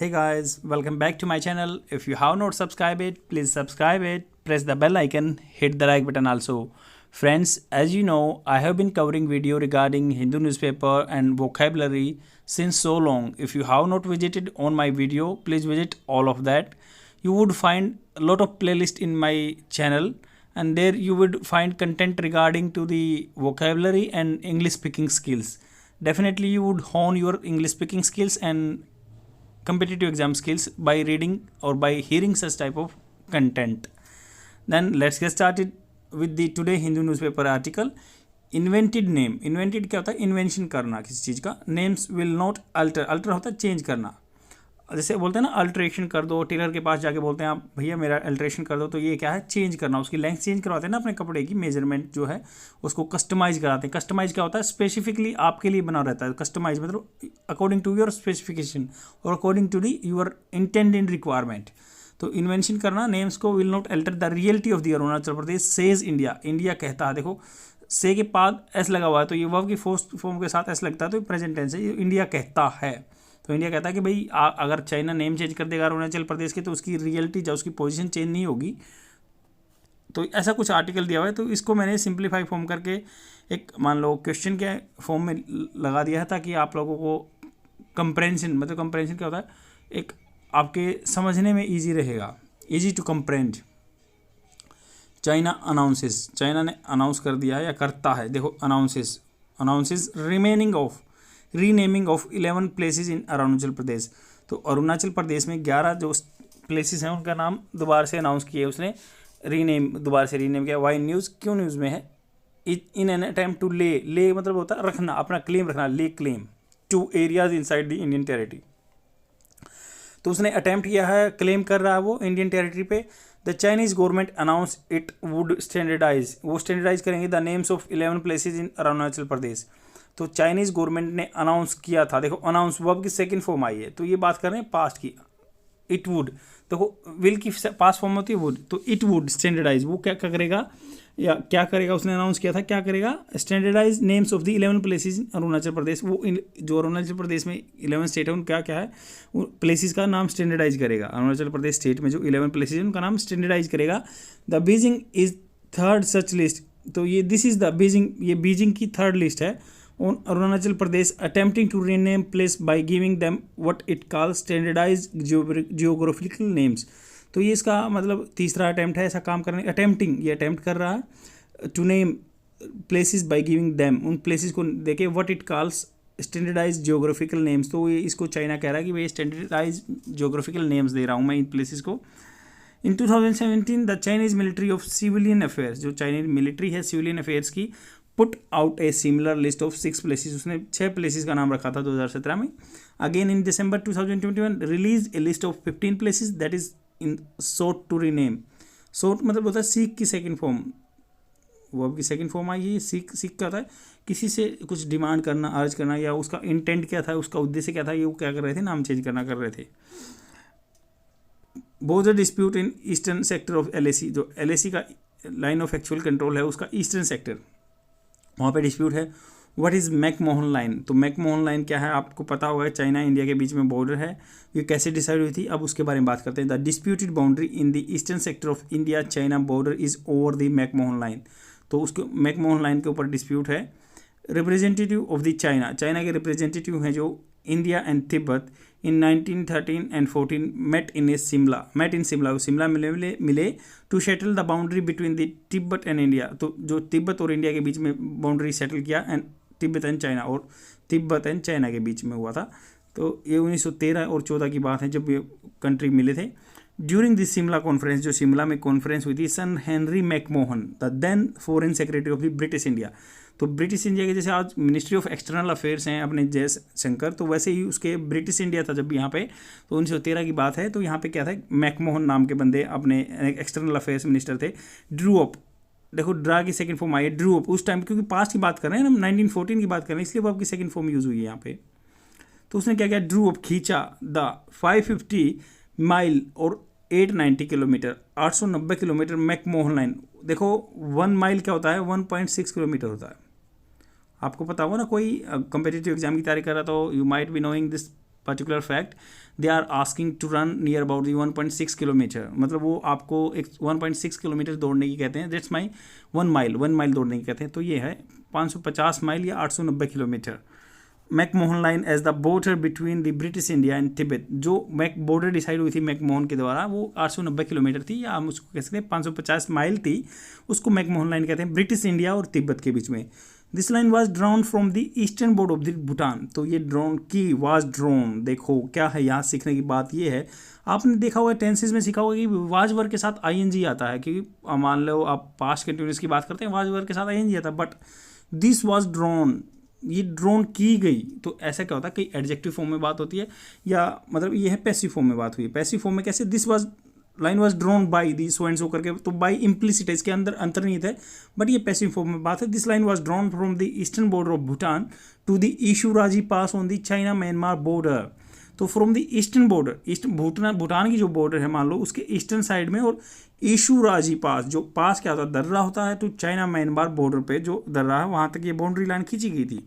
Hey guys, welcome back to my channel. If you have not subscribed it, please subscribe it, press the bell icon, hit the like button also. Friends, as you know, I have been covering video regarding Hindu newspaper and vocabulary since so long. If you have not visited on my video, please visit all of that. You would find a lot of playlist in my channel, and there you would find content regarding to the vocabulary and English speaking skills. Definitely you would hone your English speaking skills and competitive exam skills by reading or by hearing such type of content. Then let's get started with the today Hindu newspaper article. Invented name, invented क्या होता है? Invention करना किसी चीज़ का. Names will not alter, alter होता है change करना. जैसे बोलते हैं ना अल्ट्रेशन कर दो, टेलर के पास जाके बोलते हैं आप भैया मेरा अल्ट्रेशन कर दो, तो ये क्या है? चेंज करना. उसकी लेंथ चेंज करवाते हैं ना अपने कपड़े की, मेजरमेंट जो है उसको कस्टमाइज कराते हैं. कस्टमाइज क्या होता है? स्पेसिफिकली आपके लिए बना रहता है. कस्टमाइज मतलब अकॉर्डिंग टू योर स्पेसिफिकेशन और according to the your intended requirement. तो इन्वेंशन करना. नेम्स को will not alter the reality of the Arunachal Pradesh says India. India कहता है, देखो से के बाद एस लगा हुआ है तो ये वर्ब की फर्स्ट फॉर्म के साथ एस लगता है तो प्रेजेंट टेंस है. ये इंडिया कहता है. तो इंडिया कहता है कि भाई अगर चाइना नेम चेंज कर देगा अरुणाचल प्रदेश के तो उसकी रियलिटी या उसकी पोजीशन चेंज नहीं होगी. तो ऐसा कुछ आर्टिकल दिया हुआ है. तो इसको मैंने सिंप्लीफाई फॉर्म करके एक मान लो क्वेश्चन के फॉर्म में लगा दिया है ताकि आप लोगों को कंप्रेंशन, मतलब कंप्रेंशन क्या होता है? एक आपके समझने में ईजी रहेगा, easy to comprehend. China announces, China ने अनाउंस कर दिया है या करता है. देखो announces remaining of renaming of 11 places in Arunachal Pradesh. तो अरुणाचल प्रदेश में 11 जो प्लेसेस हैं उनका नाम दोबारा से अनाउंस किए उसने, दोबारा से रीनेम किया. वाई न्यूज़, क्यों न्यूज़ में है? इन एन अटेम्प्ट टू ले मतलब होता है रखना, अपना क्लेम रखना, lay claim to areas inside the Indian territory. तो उसने अटेम्प्ट किया है, क्लेम कर रहा है वो इंडियन टेरिटरी पे. The Chinese government announce it would standardize, वो स्टैंडर्डाइज करेंगे the names of 11 places in Arunachal Pradesh. तो चाइनीज़ गवर्नमेंट ने अनाउंस किया था. देखो अनाउंस वर्ब की सेकंड फॉर्म आई है, तो ये बात कर रहे हैं पास्ट की. इट वुड, देखो विल की पास्ट फॉर्म होती है वुड, तो इट वुड स्टैंडर्डाइज. वो क्या करेगा या क्या करेगा? उसने अनाउंस किया था, क्या करेगा? Standardize names of the 11 places in Arunachal Pradesh. वो जो अरुणाचल प्रदेश में 11 स्टेट है उनका क्या है? प्लेसेस का नाम स्टैंडर्डाइज करेगा. अरुणाचल प्रदेश स्टेट में जो 11 प्लेसेस हैं उनका नाम स्टैंडर्डाइज करेगा. The Beijing is third such list. तो ये दिस इज द बीजिंग, ये बीजिंग की थर्ड लिस्ट है on Arunachal Pradesh attempting to rename place by giving them what it calls standardized geographical names. तो ये इसका मतलब तीसरा अटैम्प्ट है ऐसा काम करने. अटेम्प्टिंग, ये अटैम्प्ट कर रहा है to name places by giving them, उन प्लेसेस को देखे what it calls standardize geographical names. तो ये इसको चाइना कह रहा है कि भाई स्टैंडर्डाइज जियोग्राफिकल नेम्स दे रहा हूँ मैं इन प्लेसेस को. In 2017 the Chinese military of civilian affairs, जो चाइनीज मिलिट्री है सिविलियन अफेयर्स की, put out a similar list of 6 places. उसने 6 प्लेसेस का नाम रखा था 2017 में. Again in December 2021 release a list of 15 places that is in sought to rename. Sought मतलब होता है सीख की सेकंड फॉर्म, वर्ब की सेकंड फॉर्म आई है. सीख क्या होता है? किसी से कुछ डिमांड करना, अर्ज करना, या उसका इंटेंट क्या था, उसका उद्देश्य क्या था, ये वो क्या कर रहे थे? नाम चेंज करना कर रहे थे. Border dispute in eastern sector of LAC, जो LAC का लाइन ऑफ एक्चुअल कंट्रोल है उसका ईस्टर्न सेक्टर, वहाँ पे डिस्प्यूट है. What is McMahon line? तो मैकमोहन लाइन क्या है? आपको पता होगा चाइना इंडिया के बीच में बॉर्डर है. ये कैसे डिसाइड हुई थी, अब उसके बारे में बात करते हैं. The disputed boundary in the eastern sector of India China border is over the McMahon line. तो उसके मैकमोहन लाइन के ऊपर डिस्प्यूट है. Representative of the China, China के रिप्रेजेंटेटिव हैं जो India and Tibet in 1913 and 14 met in Simla, Shimla मिले to settle the boundary between the Tibet and India. तो जो तिब्बत और इंडिया के बीच में बाउंड्री सेटल किया, एंड तिब्बत एंड चाइना, और तिब्बत एंड चाइना के बीच में हुआ था. तो ये 1913 और 14 की बात है जब ये कंट्री मिले थे. ड्यूरिंग दिस शिमला कॉन्फ्रेंस, जो शिमला में कॉन्फ्रेंस हुई थी, sir Henry McMahon the then foreign secretary of the British India. तो ब्रिटिश इंडिया के जैसे आज मिनिस्ट्री ऑफ एक्सटर्नल अफेयर्स हैं अपने जयशंकर, तो वैसे ही उसके ब्रिटिश इंडिया था जब यहाँ पे. तो 1913 की बात है. तो यहाँ पे क्या था? मैकमोहन नाम के बंदे अपने एक्सटर्नल अफेयर्स मिनिस्टर थे. ड्रू अप, देखो ड्रा की सेकंड फॉर्म आई है ड्रू अप. उस टाइम क्योंकि पास्ट की बात कर रहे हैं ना, 1914 की बात कर रहे हैं, इसलिए वो आपकी सेकंड फॉर्म यूज़ हुई है यहाँ पे. तो उसने क्या किया? ड्रू अप, खींचा द 550 माइल और 890 किलोमीटर, 890 किलोमीटर मैकमोहन लाइन. देखो 1 माइल क्या होता है? 1.6 किलोमीटर होता है. आपको पता होगा ना, कोई कम्पिटिटिव एग्जाम की तैयारी कर रहा तो you might be knowing this particular fact they are asking to run near about the 1.6 kilometre, मतलब वो आपको एक 1.6 किलोमीटर दौड़ने की कहते हैं, दैट्स माई 1 माइल दौड़ने की कहते हैं, तो ये है 550 माइल या 890 kilometre. McMahon line as the border between the British India and Tibet, जो बॉर्डर डिसाइड हुई थी मैकमोहन के द्वारा वो 890 किलोमीटर थी, या हम उसको कह सकते हैं 550 माइल थी, उसको मैकमोहन लाइन कहते हैं, ब्रिटिश इंडिया और तिब्बत के बीच में। This line was drawn from the eastern border of the Bhutan, तो ये ड्रोन की वाज ड्रोन, देखो क्या है यहाँ सीखने की बात ये है, आपने देखा होगा टेंसेस में सीखा होगा कि वाज वर्ग के साथ आईएनजी आता है, क्योंकि मान लो आप पास्ट कंटिन्यूस की बात करते हैं वाज वर्ग के साथ आईएनजी आता है, बट दिस वाज ड्रोन, ये ड्रोन की गई, तो ऐसा क्या होता है कि एडजेक्टिव फॉर्म में बात होती है, या मतलब ये है पैसिव फॉर्म में बात हुई है। पैसिव फॉर्म में कैसे, this was line was drone by the so and सो करके, तो बाई इम्प्लिसिट है, इसके अंदर अंतर्निहित है, बट ये पैसिव फॉर्म में बात है। This line was drawn from the eastern border of Bhutan to the Isu Razi pass on the China Myanmar border, तो from the eastern border, east Bhutan की जो बॉर्डर है मान लो उसके ईस्टर्न साइड में, और इशुराजी पास, जो पास क्या होता है दर्रा होता है, तो चाइना म्यांमार बॉर्डर पे जो दर्रा है वहाँ तक ये बाउंड्री लाइन खींची गई थी।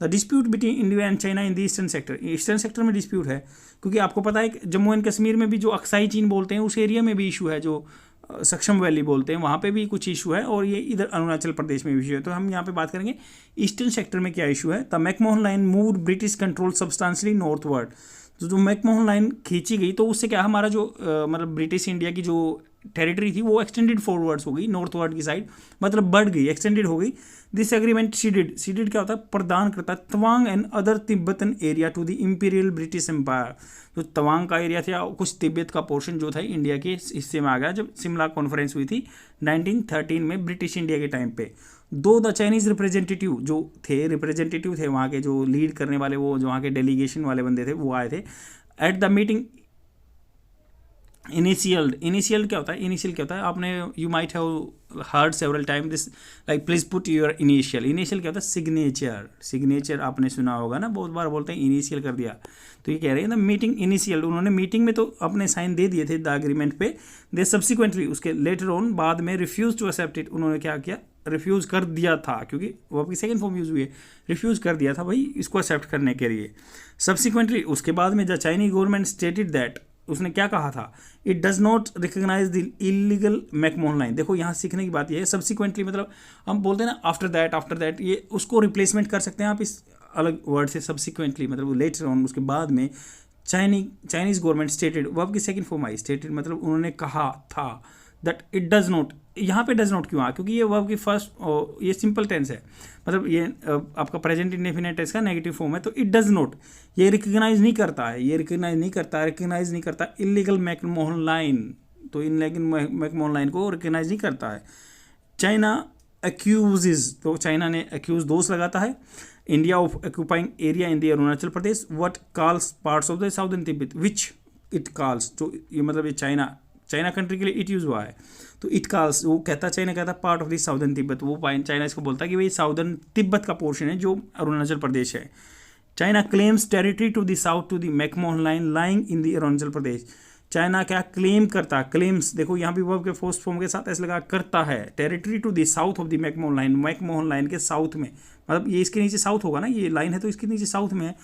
The dispute between India and China in the eastern sector, eastern sector में डिस्प्यूट है, क्योंकि आपको पता है कि जम्मू एंड कश्मीर में भी जो अक्साई चीन बोलते हैं उस एरिया में भी इशू है, जो सक्षम वैली बोलते हैं वहाँ पे भी कुछ इशू है, और ये इधर अरुणाचल प्रदेश में भी इशू है। तो हम यहाँ पे बात करेंगे ईस्टर्न सेक्टर में क्या इशू है। The McMahon line move British control substantially northward, तो जो मैकमोहन लाइन खींची गई तो उससे क्या हमारा जो मतलब ब्रिटिश इंडिया की जो टेरिटरी थी वो एक्सटेंडेड फॉरवर्ड्स हो गई, नॉर्थवर्ड की साइड, मतलब बढ़ गई, एक्सटेंडेड हो गई। दिस एग्रीमेंट सीडेड क्या होता है, प्रदान करता है Tawang and other Tibetan area to the imperial British empire, जो तवांग का एरिया था कुछ तिब्बत का पोर्शन जो था इंडिया के हिस्से में आ गया जब शिमला कॉन्फ्रेंस हुई थी 1913 में ब्रिटिश इंडिया के टाइम पे। दो द चाइनीज रिप्रेजेंटेटिव जो थे, रिप्रेजेंटेटिव थे वहाँ के जो लीड करने वाले, वो जो वहाँ के डेलीगेशन वाले बंदे थे वो आए थे एट द मीटिंग। इनिशियल क्या होता है, इनिशियल क्या होता है, आपने you might have heard several time this like please put your initial क्या होता है, सिग्नेचर आपने सुना होगा ना, बहुत बार बोलते हैं इनिशियल कर दिया, तो ये कह रहे हैं ना मीटिंग इनिशियल, उन्होंने मीटिंग में तो अपने साइन दे दिए थे द एग्रीमेंट पे, दे सब्सिक्वेंटली उसके लेटर ऑन बाद में रिफ्यूज टू एक्सेप्ट इट, उन्होंने क्या किया, रिफ्यूज कर दिया था, क्योंकि वो आपकी सेकंड फॉर्म यूज हुई है, रिफ्यूज कर दिया था भाई इसको एक्सेप्ट करने के लिए। सब्सिक्वेंटली उसके बाद में the Chinese government stated that, उसने क्या कहा था, it does not recognise the illegal McMahon line. देखो यहाँ सीखने की बात ये है, सब्सिक्वेंटली मतलब हम बोलते हैं ना आफ्टर दैट, ये उसको रिप्लेसमेंट कर सकते हैं आप इस अलग वर्ड से, सब्सिक्वेंटली मतलब लेटर ऑन, उसके बाद में चाइनीज गवर्नमेंट स्टेटेड, वो आपकी सेकंड फॉर्म आई, स्टेटेड मतलब उन्होंने कहा था दैट इट डज नॉट, यहाँ पे डज नॉट क्यों आ, क्योंकि ये वर्ब की फर्स्ट, ये सिंपल टेंस है, मतलब ये आपका प्रेजेंट इंडेफिनिट टेंस का नेगेटिव फॉर्म है, तो इट डज नॉट, ये रिकग्नाइज नहीं करता है, रिकग्नाइज नहीं करता इलीगल मैकमोहन लाइन, तो इलीगल मैकमोहन लाइन को रिकग्नाइज नहीं करता है। चाइना एक्यूजेज, तो चाइना ने एक्यूज दोष लगाता है India of occupying area in the Arunachal Pradesh what calls parts of the southern Tibet which it calls, तो ये मतलब ये चाइना कंट्री के लिए इट यूज हुआ है, तो इट कॉल्स, वो कहता चाइना कहता part of the southern Tibet, वो चाइना इसको बोलता है कि भाई साउदर्न तिब्बत का पोर्शन है जो अरुणाचल प्रदेश है। China claims territory to the south to the McMahon line lying in the Arunachal Pradesh, China क्या क्लेम करता, क्लेम्स देखो यहाँ भी वर्ब के फर्स्ट फॉर्म के साथ ऐसे लगा करता है, territory to the south of the McMahon line के साउथ में, मतलब ये इसके नीचे साउथ होगा ना, ये लाइन है तो इसके नीचे साउथ में है,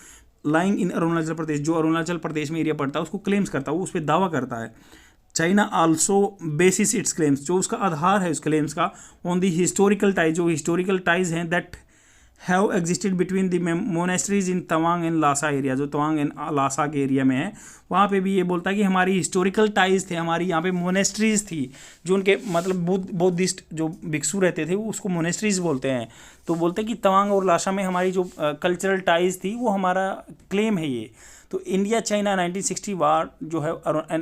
लाइंग इन अरुणाचल प्रदेश, जो अरुणाचल प्रदेश में एरिया पड़ता है उसको क्लेम्स करता है, वो उस पर दावा करता है। China also basis its claims, जो उसका आधार है उस क्लेम्स का, ऑन दी हिस्टोरिकल टाइज, जो हिस्टोरिकल टाइज हैं that have existed between the monasteries in Tawang and Lhasa area, जो तवांग एंड लासा के एरिया में है, वहाँ पे भी ये बोलता है कि हमारी हिस्टोरिकल टाइज थे, हमारी यहाँ पे मोनेस्ट्रीज थी, जो उनके मतलब बुद्धिस्ट जो भिक्षु रहते थे वो उसको मोनेस्ट्रीज बोलते हैं, तो बोलते हैं कि तवांग और लासा में हमारी जो कल्चरल टाइज थी वो हमारा क्लेम है ये। तो इंडिया चाइना 1960 वार जो है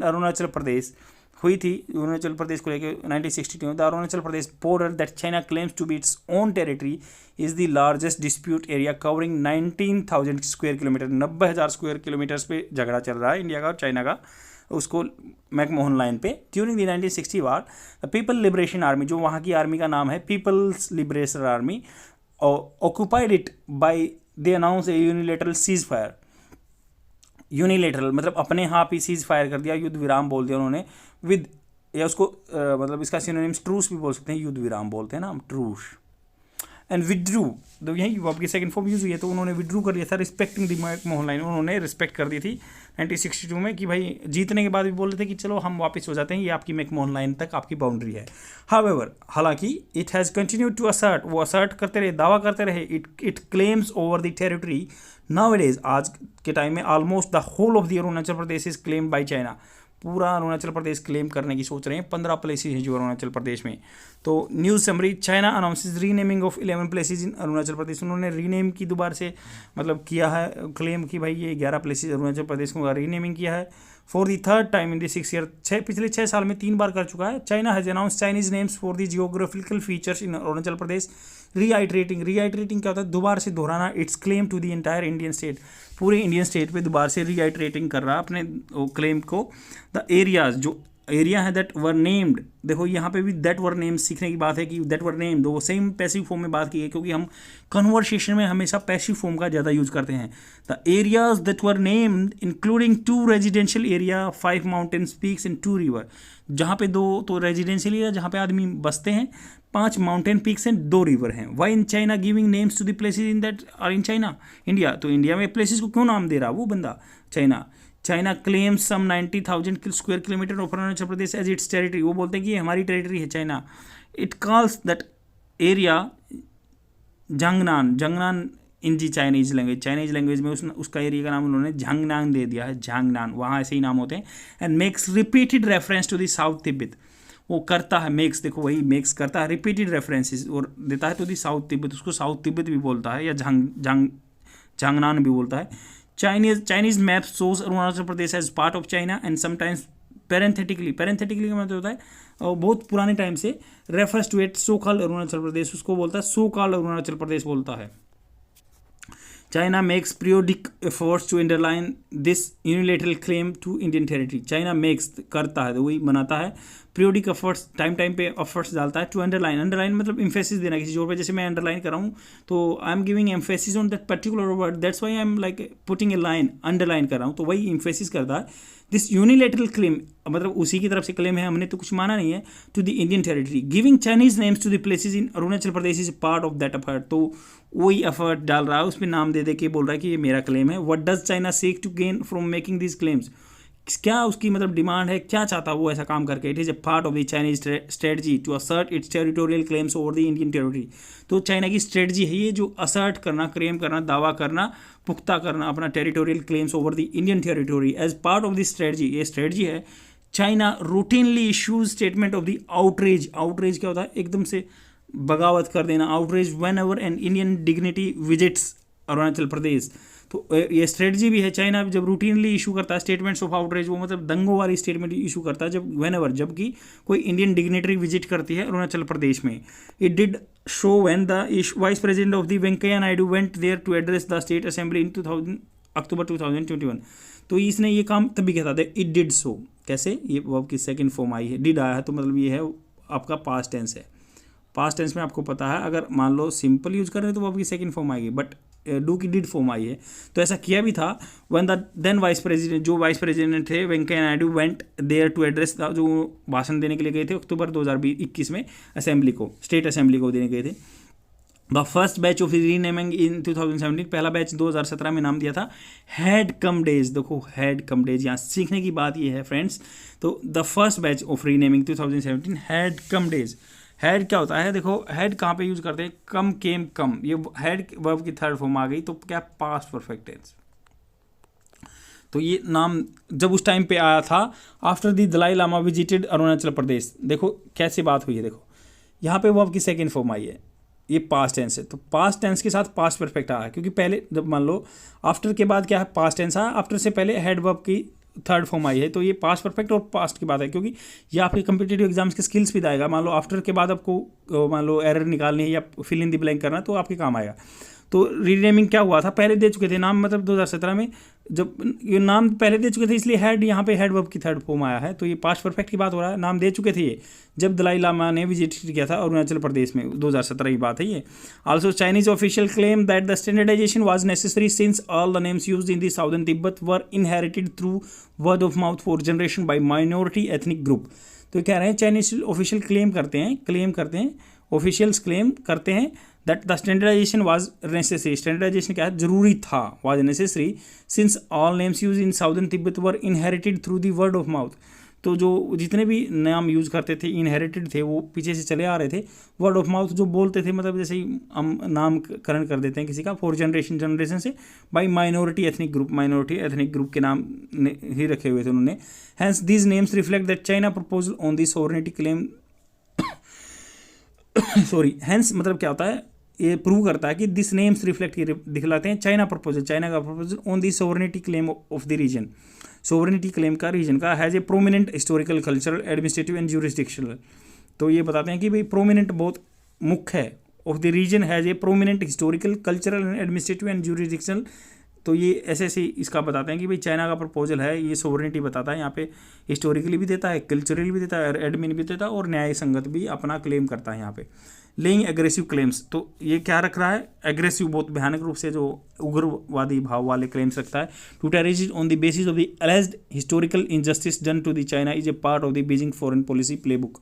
अरुणाचल प्रदेश हुई थी, अरुणाचल प्रदेश को लेकर 1962, the Arunachal Pradesh border that China claims to be its own territory is the largest dispute area covering 19,000 square kilometre, 90,000 square kilometres पे झगड़ा चल रहा है इंडिया का और चाइना का, उसको मैकमोहन लाइन पे। During the 1960 war the people liberation army, जो वहाँ की आर्मी का नाम है peoples liberation army, occupied it by they announce a unilateral cease fire, unilateral मतलब अपने यहाँ पे सीज फायर कर दिया, युद्ध विराम बोल दिया उन्होंने, विद या उसको मतलब इसका सिनोनिम्स ट्रूस भी बोल सकते हैं, युद्ध विराम बोलते हैं ना हम, ट्रूस, एंड विड्रू, तो यही वर्ब की सेकंड फॉर्म यूज हुई है, तो उन्होंने विड्रू कर लिया था रिस्पेक्टिंग द मैकमोहन लाइन, उन्होंने रिस्पेक्ट कर दी थी 1962 में कि भाई जीतने के बाद भी बोल रहे थे कि चलो हम वापस हो जाते हैं, ये आपकी मैकमोहन लाइन तक आपकी बाउंड्री है। हाउएवर, हालांकि it has continued to assert, वो असर्ट करते रहे, दावा करते रहे, it claims over the territory nowadays, आज के टाइम में almost the whole of the Arunachal Pradesh is claimed by China, पूरा अरुणाचल प्रदेश क्लेम करने की सोच रहे हैं। 15 प्लेसेस हैं जो अरुणाचल प्रदेश में। तो news summary, China announces renaming of 11 places in Arunachal Pradesh, उन्होंने रीनेम की दोबारा से मतलब किया है क्लेम कि भाई ये 11 प्लेसेस अरुणाचल प्रदेश को रीनेमिंग किया है for the third time in the 6 year, पिछले 6 साल में 3 बार कर चुका है। China has announce Chinese names for the geographical features in Arunachal Pradesh, reiterating क्या होता है, दोबारा से दोहराना, its claim to the entire Indian state, पूरे इंडियन स्टेट पे दोबारा से रीआइट्रेटिंग कर रहा है अपने क्लेम को। द एरियाज, जो एरिया है दैट वर नेम्ड, देखो यहाँ पे भी दैट वर नेम्ड सीखने की बात है कि दैट वर नेम्ड, वो सेम पैसिव फॉर्म में बात की है, क्योंकि हम कन्वर्सेशन में हमेशा पैसिव फॉर्म का ज़्यादा यूज करते हैं। The areas that were named including 2 residential area, 5 mountain peaks and 2 river, जहाँ पे 2 तो रेजिडेंशियल एरिया जहाँ पे आदमी बसते हैं, 5 माउंटेन पीक्स एंड 2 रिवर हैं। Why in China giving names to the places in that are in China, India, तो इंडिया में प्लेसेस को क्यों नाम दे रहा वो बंदा China claims some 90,000 square kilometre of Arunachal Pradesh as its territory, वो बोलते हैं कि ये हमारी टेरिटरी है China. It calls that area Zangnan in the Chinese language में उसका एरिया का नाम उन्होंने झांगनांग दे दिया है, झांगनान, वहाँ ऐसे ही नाम होते हैं। And makes repeated reference to the south Tibet, वो करता है मेक्स, देखो वही मेक्स करता है रिपीटेड रेफरेंसेस और देता है टू द साउथ तिब्बत, उसको साउथ तिब्बत भी बोलता है या झांगनान भी बोलता है। Chinese map shows Arunachal Pradesh as part of China and sometimes parenthetically का मतलब होता है बहुत पुराने टाइम से refers to it so called Arunachal Pradesh, उसको बोलता है सो कॉल्ड अरुणाचल प्रदेश बोलता है। China makes periodic efforts to underline this unilateral claim to Indian territory, China makes करता है, तो वही बनाता है, पीरियोडिक एफर्ट्स टाइम पे एफर्ट्स डालता है टू अंडरलाइन मतलब एम्फेसिस देना किसी जोर पे, जैसे मैं अंडरलाइन कर रहा हूँ तो I am giving emphasis on that particular word, that's why I am like putting a line, underline कर रहा हूँ, तो वही एम्फेसिस करता है। दिस यूनिलैटरल क्लेम मतलब उसी की तरफ से क्लेम है, हमने तो कुछ माना नहीं है, to the Indian territory, giving Chinese names to the places in Arunachal Pradesh is part of that effort, तो वही एफर्ट डाल रहा है, उसमें नाम दे के बोल रहा है कि ये मेरा क्लेम है। What does China seek to gain from making this claims, क्या उसकी मतलब डिमांड है, क्या चाहता है वो ऐसा काम करके। It is a part of the Chinese strategy to assert its territorial claims over the Indian territory, तो चाइना की स्ट्रेटजी है ये जो असर्ट करना, क्लेम करना, दावा करना, पुख्ता करना अपना territorial claims over the Indian territory. As part of the strategy, ये स्ट्रेटजी है, China routinely issues statement of the outrage क्या होता है, एकदम से बगावत कर देना, outrage whenever an Indian dignity visits Arunachal Pradesh, तो ये स्ट्रेटजी भी है। चाइना जब रूटीनली इशू करता है स्टेटमेंट्स ऑफ आउटरेज, वो मतलब दंगों वाली स्टेटमेंट इशू करता है जब व्हेन एवर, जबकि कोई इंडियन डिग्नेटरी विजिट करती है अरुणाचल प्रदेश में। It did show when the vice president of the Venkaiah Naidu went there to address the state assembly in October 2021, तो इसने ये काम तभी किया था, इट डिड सो, कैसे, ये वर्ब की सेकंड फॉर्म आई है, डिड आया है, तो मतलब ये है आपका पास्ट टेंस है। पास्ट टेंस में आपको पता है, अगर मान लो सिंपल यूज कर रहे हैं तो वर्ब की सेकंड फॉर्म आएगी, बट डू की डिड फॉर्म आई है, तो ऐसा किया भी था। When the then vice president, जो वाइस प्रेसिडेंट थे Venkaiah Naidu, went there to address, जो भाषण देने के लिए गए थे अक्टूबर 2021 में असेंबली को, स्टेट असेंबली को देने गए थे। The first batch of renaming in 2017, पहला बैच 2017 में नाम दिया था। हैड कम डेज, देखो हैड कम डेज, यहाँ सीखने की बात ये है फ्रेंड्स, तो the first batch of renaming 2017 had come days. Had क्या होता है, देखो हैड कहाँ पे यूज करते हैं, कम केम कम, ये हैड वर्ब की थर्ड फॉर्म आ गई, तो क्या पास्ट परफेक्ट टेंस। तो ये नाम जब उस टाइम पे आया था after the Dalai Lama visited Arunachal Pradesh, देखो कैसे बात हुई है, देखो यहाँ पे वर्ब की सेकेंड फॉर्म आई है, ये पास्ट टेंस है, तो पास्ट टेंस के साथ पास्ट परफेक्ट आया है, क्योंकि पहले जब मान लो आफ्टर के बाद क्या है पास्ट टेंस आया, आफ्टर से पहले हेड वर्ब की थर्ड फॉर्म आई है, तो ये पास्ट परफेक्ट और पास्ट की बात है, क्योंकि ये आपके कम्पिटिटिव एग्जाम्स के स्किल्स भी आएगा। मान लो आफ्टर के बाद आपको मान लो एरर निकालनी है या फिल इन द ब्लैंक करना, तो आपके काम आएगा। तो रीनेमिंग क्या हुआ था, पहले दे चुके थे नाम, मतलब 2017 में जब ये नाम पहले दे चुके थे, इसलिए हेड यहाँ पे हेड वर्ब की थर्ड फॉर्म आया है, तो ये पास्ट परफेक्ट की बात हो रहा है। नाम दे चुके थे ये जब दलाई लामा ने विजिट किया था अरुणाचल प्रदेश में, 2017 की बात है ये। Also Chinese official claim that the standardization was necessary since all the names used in the southern Tibet were inherited through word of mouth for generation by minority ethnic group. तो कह रहे हैं चाइनीज ऑफिशियल क्लेम करते हैं officials claim करते हैं that the standardization was necessary, standardization क्या है, जरूरी था, was necessary since all names use in southern Tibet were inherited through the word of mouth. तो जो जितने भी नाम यूज़ करते थे इनहेरिटेड थे, वो पीछे से चले आ रहे थे, वर्ड ऑफ माउथ जो बोलते थे, मतलब जैसे ही हम नामकरण कर देते हैं किसी का फोर जनरेशन से, बाई माइनॉरिटी एथनिक ग्रुप के नाम ही रखे हुए थे उन्होंने। Hence these names reflect that China proposal on the sovereignty claim sorry, hence मतलब क्या होता है, ये प्रूव करता है कि दिस नेम्स रिफ्लेक्ट दिखलाते हैं चाइना का proposal on the sovereignty claim of the region, sovereignty claim का रीजन का has a prominent historical cultural administrative and jurisdictional. तो ये बताते हैं कि भाई प्रोमिनेंट बहुत मुख्य है, of the region has a prominent historical cultural and administrative and jurisdictional. तो ये ऐसे ऐसे इसका बताते हैं कि भाई चाइना का प्रपोजल है, ये सोवरेनिटी बताता है, यहाँ पे हिस्टोरिकली भी देता है, कल्चरली भी देता है, एडमिन भी देता है, और न्याय संगत भी अपना क्लेम करता है यहाँ पे। लेइंग एग्रेसिव क्लेम्स, तो ये क्या रख रहा है, एग्रेसिव, बहुत भयानक रूप से जो उग्रवादी भाव वाले क्लेम्स रखता है। To terrorist on the basis of the alleged historical injustice done to the China is a part of the Beijing foreign policy playbook.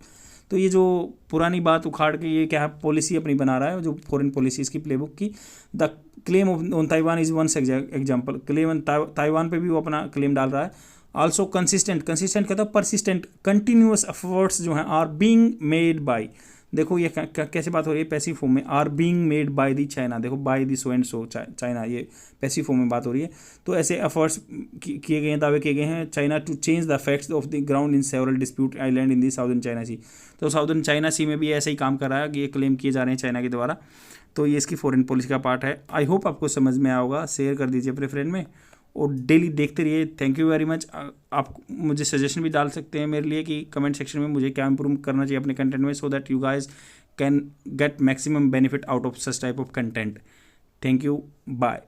तो ये जो पुरानी बात उखाड़ के ये क्या है, पॉलिसी अपनी बना रहा है, जो फॉरेन पॉलिसी इसकी प्लेबुक की। The claim on Taiwan is one example, claim Taiwan पे भी वो अपना क्लेम डाल रहा है। आल्सो कंसिस्टेंट कहता है परसिस्टेंट, कंटिन्यूअस एफर्ट्स जो हैं आर बीइंग मेड बाय, देखो ये कैसे बात हो रही है, पैसिव फॉर्म में, are being made by the China, देखो by the so and so China, ये पैसिव फॉर्म में बात हो रही है। तो ऐसे एफर्ट्स किए गए हैं, दावे किए गए हैं China to change the facts of the ground in several dispute island in the southern China sea. तो साउदर्न चाइना सी में भी ऐसे ही काम कर रहा है कि ये क्लेम किए जा रहे हैं चाइना के द्वारा। तो ये इसकी फॉरेन पॉलिसी का पार्ट है। आई होप आपको समझ में आया होगा, शेयर कर दीजिए अपने फ्रेंड में और डेली देखते रहिए। Thank you very much. आप मुझे सजेशन भी डाल सकते हैं मेरे लिए कि कमेंट सेक्शन में मुझे क्या इंप्रूव करना चाहिए अपने कंटेंट में, so that you guys can get maximum benefit out of such type of content. Thank you. Bye.